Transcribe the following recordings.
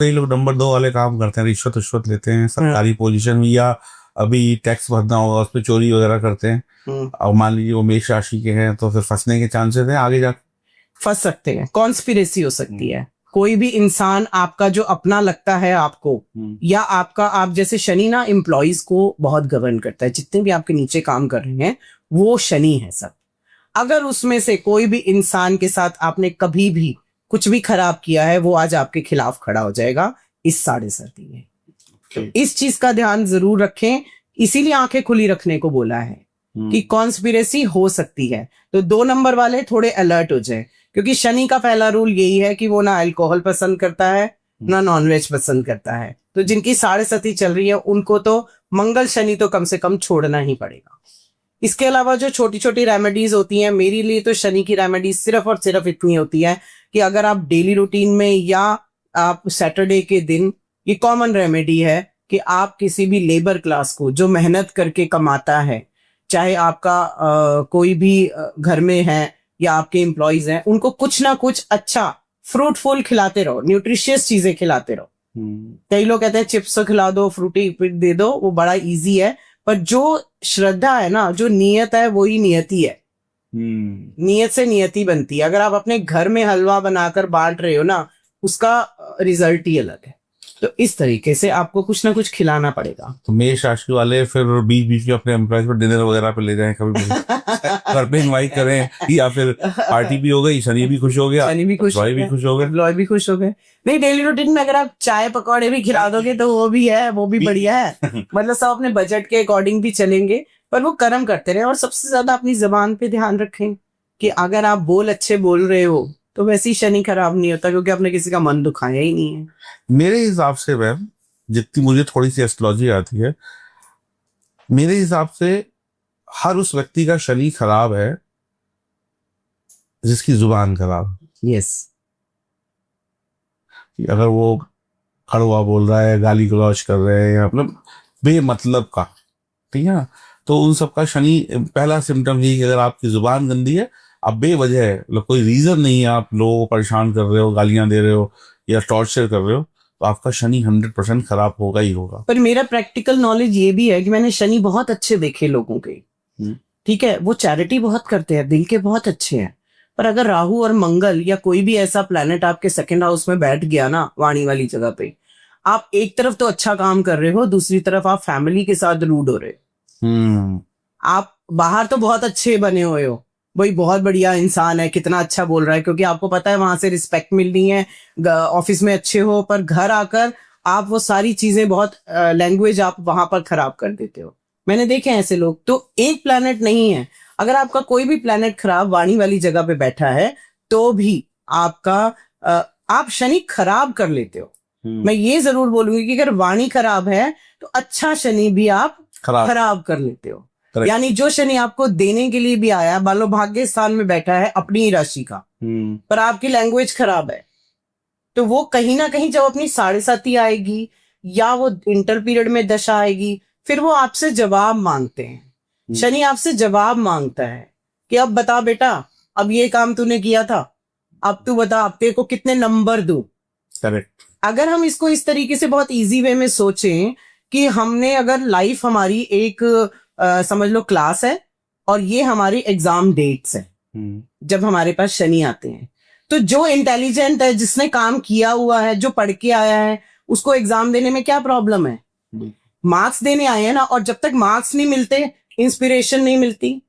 कई लोग नंबर 2 वाले काम करते हैं, रिश्वत लेते हैं सरकारी पोजीशन में, या अभी टैक्स भरना होगा उस पर चोरी वगैरह करते हैं। और मान लीजिए वो मेष राशि के हैं तो फिर फंसने के चांसेस हैं, आगे जाकर फंस सकते हैं, कॉन्स्पिरेसी हो सकती है। कोई भी इंसान आपका जो अपना लगता है आपको, या आपका, आप जैसे शनि ना एम्प्लॉइज को बहुत गवर्न करता है, जितने भी आपके नीचे काम कर रहे हैं वो शनि है सब। अगर उसमें से कोई भी इंसान के साथ आपने कभी भी कुछ भी खराब किया है, वो आज आपके खिलाफ खड़ा हो जाएगा इस 7.5 में। तो इस चीज का ध्यान जरूर रखें, इसीलिए आंखें खुली रखने को बोला है कि कॉन्स्पिरेसी हो सकती है। तो 2 नंबर वाले थोड़े अलर्ट हो जाए, क्योंकि शनि का पहला रूल यही है कि वो ना अल्कोहल पसंद करता है ना नॉनवेज पसंद करता है। तो जिनकी 7.5 चल रही है उनको तो मंगल शनि तो कम से कम छोड़ना ही पड़ेगा। इसके अलावा जो छोटी छोटी रेमेडीज होती हैं, मेरे लिए तो शनि की रेमेडीज सिर्फ और सिर्फ इतनी होती है कि अगर आप डेली रूटीन में या आप सैटरडे के दिन, ये कॉमन रेमेडी है कि आप किसी भी लेबर क्लास को जो मेहनत करके कमाता है, चाहे आपका कोई भी घर में है या आपके एम्प्लॉइज हैं, उनको कुछ ना कुछ अच्छा फ्रूटफुल खिलाते रहो, न्यूट्रिशियस चीजें खिलाते रहो। कई लोग कहते हैं चिप्स खिला दो, फ्रूटी दे दो, वो बड़ा इजी है, पर जो श्रद्धा है ना, जो नियत है, वही नियति है। नियत से नियति बनती है। अगर आप अपने घर में हलवा बनाकर बांट रहे हो ना, उसका रिजल्ट ही अलग है। तो इस तरीके से आपको कुछ ना कुछ खिलाना पड़ेगा। तो मेष राशि वाले फिर बीच बीच में अपने एम्प्लॉइज पर डिनर वगैरह पे ले जाएं, कभी घर पे इनवाइट करें, या फिर पार्टी भी हो गई, शनि भी खुश हो गया, शनि भी खुश हो गया, भी खुश हो गए, एम्प्लॉय भी खुश हो गए। नहीं, डेली रूटीन में अगर आप चाय पकौड़े भी खिला दोगे तो वो भी है, वो भी बढ़िया है। मतलब सब अपने बजट के अकॉर्डिंग भी चलेंगे, पर वो कर्म करते रहे। और सबसे ज्यादा अपनी जबान पे ध्यान रखें कि अगर आप बोल अच्छे बोल रहे हो तो वैसे ही शनि खराब नहीं होता, क्योंकि आपने किसी का मन दुखाया ही नहीं है। मेरे हिसाब से मैम, जितनी मुझे थोड़ी सी एस्ट्रोलॉजी आती है, मेरे हिसाब से हर उस व्यक्ति का शनि खराब है जिसकी जुबान खराब। यस। अगर वो कड़वा बोल रहा है, गाली गलौज कर रहे हैं, या मतलब बेमतलब का, ठीक है ना, तो उन सबका शनि पहला सिम्टम यही कि अगर आपकी जुबान गंदी है, आप बेवजह है, कोई रीजन नहीं है, आप लोगों को परेशान कर रहे हो, गालियां दे रहे हो या टॉर्चर कर रहे हो, तो आपका शनि 100% खराब होगा ही होगा। पर मेरा प्रैक्टिकल नॉलेज ये भी है कि मैंने शनि बहुत अच्छे देखे लोगों के, ठीक है, वो चैरिटी बहुत करते हैं, दिल के बहुत अच्छे हैं। पर अगर राहु और मंगल या कोई भी ऐसा प्लैनेट आपके सेकंड हाउस में बैठ गया ना, वाणी वाली जगह पे, आप एक तरफ तो अच्छा काम कर रहे हो, दूसरी तरफ आप फैमिली के साथ रूड हो रहे हो। आप बाहर तो बहुत अच्छे बने हुए हो, भाई बहुत बढ़िया इंसान है, कितना अच्छा बोल रहा है, क्योंकि आपको पता है वहां से रिस्पेक्ट मिलनी है, ऑफिस में अच्छे हो, पर घर आकर आप वो सारी चीजें, बहुत लैंग्वेज आप वहां पर खराब कर देते हो। मैंने देखे ऐसे लोग। तो एक प्लैनेट नहीं है, अगर आपका कोई भी प्लैनेट खराब वाणी वाली जगह पे बैठा है तो भी आपका आप शनि खराब कर लेते हो। मैं ये जरूर बोलूंगी कि अगर वाणी खराब है तो अच्छा शनि भी आप खराब कर लेते हो। यानी जो शनि आपको देने के लिए भी आया, मान लो भाग्य स्थान में बैठा है अपनी ही राशि का, पर आपकी लैंग्वेज खराब है, तो वो कहीं ना कहीं जब अपनी 7.5 आएगी या वो इंटर पीरियड में दशा आएगी, फिर वो आपसे जवाब मांगते हैं। शनि आपसे जवाब मांगता है कि अब बता बेटा, अब ये काम तूने किया था, अब तू बता, अब तेरे को कितने नंबर दूं। करेक्ट। अगर हम इसको इस तरीके से बहुत इजी वे में सोचें कि हमने, अगर लाइफ हमारी एक समझ लो क्लास है और ये हमारी एग्जाम डेट्स है, जब हमारे पास शनि आते हैं, तो जो इंटेलिजेंट है, जिसने काम किया हुआ है, जो पढ़ के आया है, उसको एग्जाम देने में क्या प्रॉब्लम है? मार्क्स देने आए हैं ना, और जब तक मार्क्स नहीं मिलते इंस्पिरेशन नहीं मिलती।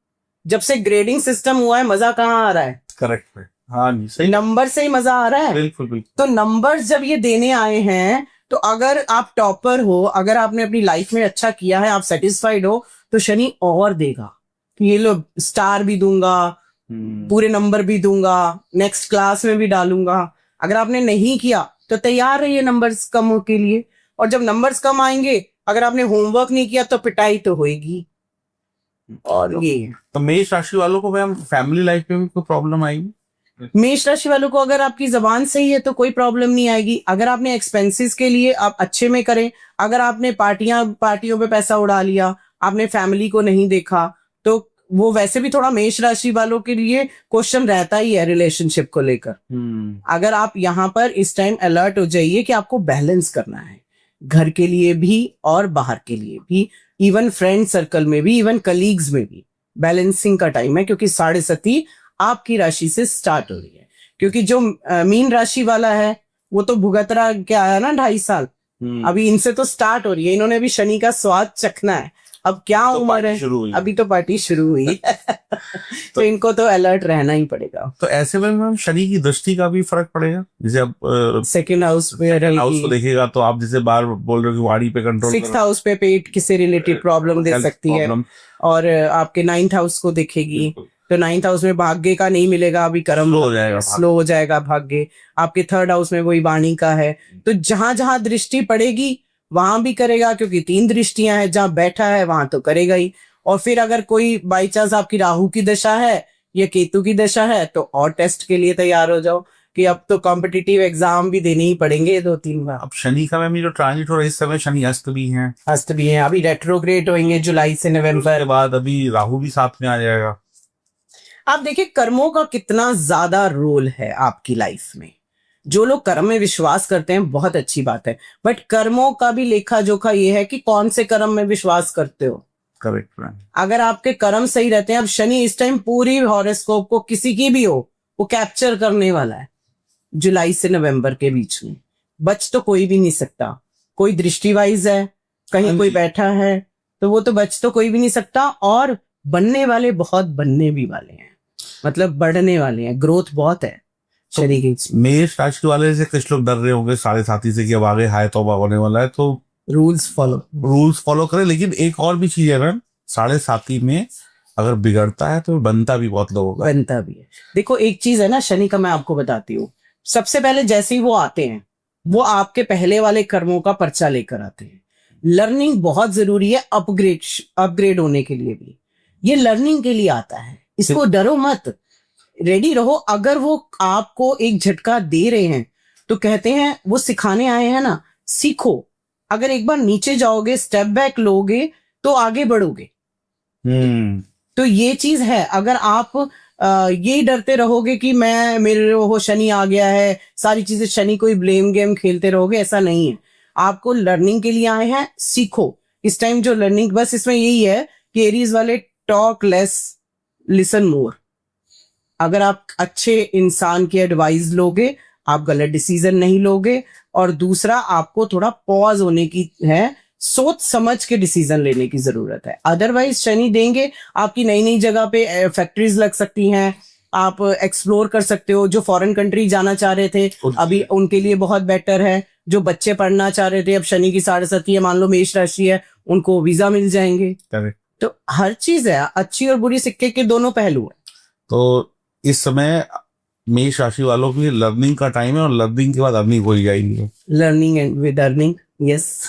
जब से ग्रेडिंग सिस्टम हुआ है, मजा कहाँ आ रहा है? करेक्ट है, हाँ जी, सही, नंबर से ही मजा आ रहा है। बिल्कुल बिल्कुल। तो नंबर्स जब ये देने आए हैं, तो अगर आप टॉपर हो, अगर आपने अपनी लाइफ में अच्छा किया है, आप सेटिस्फाइड हो, तो शनि और देगा कि ये लो स्टार भी दूंगा, पूरे नंबर भी दूंगा, नेक्स्ट क्लास में भी डालूंगा। अगर आपने नहीं किया तो तैयार रहिए नंबर्स कम के लिए, और जब नंबर्स कम आएंगे, अगर आपने होमवर्क नहीं किया तो पिटाई तो होएगी। और ये तो मेष राशि वालों को मैम फैमिली लाइफ में भी कोई प्रॉब्लम आएगी? मेष राशि वालों को अगर आपकी जबान सही है तो कोई प्रॉब्लम नहीं आएगी। अगर आपने एक्सपेंसेस के लिए आप अच्छे में करें, अगर आपने पार्टियों पे पैसा उड़ा लिया, आपने फैमिली को नहीं देखा, तो वो वैसे भी थोड़ा मेष राशि वालों के लिए क्वेश्चन रहता ही है रिलेशनशिप को लेकर। अगर आप यहाँ पर इस टाइम अलर्ट हो जाइए कि आपको बैलेंस करना है, घर के लिए भी और बाहर के लिए भी, इवन फ्रेंड सर्कल में भी, इवन कलीग्स में भी बैलेंसिंग का टाइम है, क्योंकि 7.5 आपकी राशि से स्टार्ट हो रही है। क्योंकि जो मीन राशि वाला है वो तो भुगत रहा क्या है ना 2.5 साल, अभी इनसे तो स्टार्ट हो रही है, इन्होंने भी शनि का स्वाद चखना है। अब क्या तो उम्र है, अभी तो पार्टी शुरू हुई तो इनको तो अलर्ट रहना ही पड़ेगा। तो ऐसे में मैम शनि की दृष्टि का भी फर्क पड़ेगा, जैसे अब सेकंड हाउस पे हाउस को देखेगा तो आप जैसे बार बोल रहे हो कि वाणी पे कंट्रोल, 6th हाउस पे पेट से रिलेटेड प्रॉब्लम दे सकती है, और आपके 9th हाउस को देखेगी तो 9th हाउस में भाग्य का नहीं मिलेगा, अभी कर्म स्लो हो जाएगा भाग्य। आपके 3rd हाउस में वही वाणी का है, तो जहां जहां दृष्टि पड़ेगी वहां भी करेगा, क्योंकि 3 दृष्टियां हैं, जहां बैठा है वहां तो करेगा ही। और फिर अगर कोई बाई चांस आपकी राहु की दशा है या केतु की दशा है तो और टेस्ट के लिए तैयार हो जाओ कि अब तो कॉम्पिटिटिव एग्जाम भी देने ही पड़ेंगे 2-3 बार। अब शनि का मैम ये जो ट्रांजिट हो रहा है इस समय, शनि अस्त भी है, अभी रेट्रोग्रेड होंगे जुलाई से नवंबर के बाद, अभी राहु भी साथ में आ जाएगा। आप देखिए कर्मों का कितना ज्यादा रोल है आपकी लाइफ में। जो लोग कर्म में विश्वास करते हैं बहुत अच्छी बात है, बट कर्मों का भी लेखा जोखा ये है कि कौन से कर्म में विश्वास करते हो। करेक्ट। अगर आपके कर्म सही रहते हैं, अब शनि इस टाइम पूरी हॉरोस्कोप को किसी की भी हो वो कैप्चर करने वाला है जुलाई से नवंबर के बीच में, बच तो कोई भी नहीं सकता। कोई दृष्टि वाइज है, कहीं कोई बैठा है तो वो तो बच तो कोई भी नहीं सकता, और बनने वाले बहुत बनने भी वाले हैं, मतलब बढ़ने वाले हैं, ग्रोथ बहुत है शनि की। मेष राशि वाले से कुछ लोग डर रहे होंगे 7.5 से कि अब आगे हाय तौबा होने वाला है, तो रूल्स फॉलो करें। लेकिन एक और भी चीज है मैम, 7.5 में अगर बिगड़ता है तो बनता भी बहुत लोगों का, बनता भी है। देखो एक चीज है ना शनि का, मैं आपको बताती हूँ। सबसे पहले जैसे ही वो आते हैं वो आपके पहले वाले कर्मों का पर्चा लेकर आते हैं। लर्निंग बहुत जरूरी है, अपग्रेड होने के लिए भी ये लर्निंग के लिए आता है, इसको डरो मत, रेडी रहो। अगर वो आपको एक झटका दे रहे हैं तो कहते हैं वो सिखाने आए हैं ना, सीखो। अगर एक बार नीचे जाओगे, स्टेप बैक लोगे तो आगे बढ़ोगे। तो ये चीज है। अगर आप ये डरते रहोगे कि मैं मेरे वो शनि आ गया है, सारी चीजें शनि कोई ब्लेम गेम खेलते रहोगे, ऐसा नहीं है। आपको लर्निंग के लिए आए हैं, सीखो। इस टाइम जो लर्निंग, बस इसमें यही है कि एरीज वाले टॉक लेस, लिसन मोर। अगर आप अच्छे इंसान की एडवाइस लोगे आप गलत डिसीजन नहीं लोगे। और दूसरा, आपको थोड़ा पॉज होने की है, सोच समझ के डिसीजन लेने की जरूरत है। अदरवाइज शनि देंगे, आपकी नई नई जगह पे फैक्ट्रीज लग सकती हैं, आप एक्सप्लोर कर सकते हो। जो फॉरेन कंट्री जाना चाह रहे थे अभी उनके लिए बहुत बेटर है। जो बच्चे पढ़ना चाह रहे थे, अब शनि की 7.5 मान लो मेष राशि है, उनको वीजा मिल जाएंगे। तो हर चीज है, अच्छी और बुरी सिक्के के दोनों पहलू है। तो इस समय मेष राशि वालों की लर्निंग का टाइम है, और लर्निंग के बाद अर्निंग हो जाएगी। Learning and with earning, yes.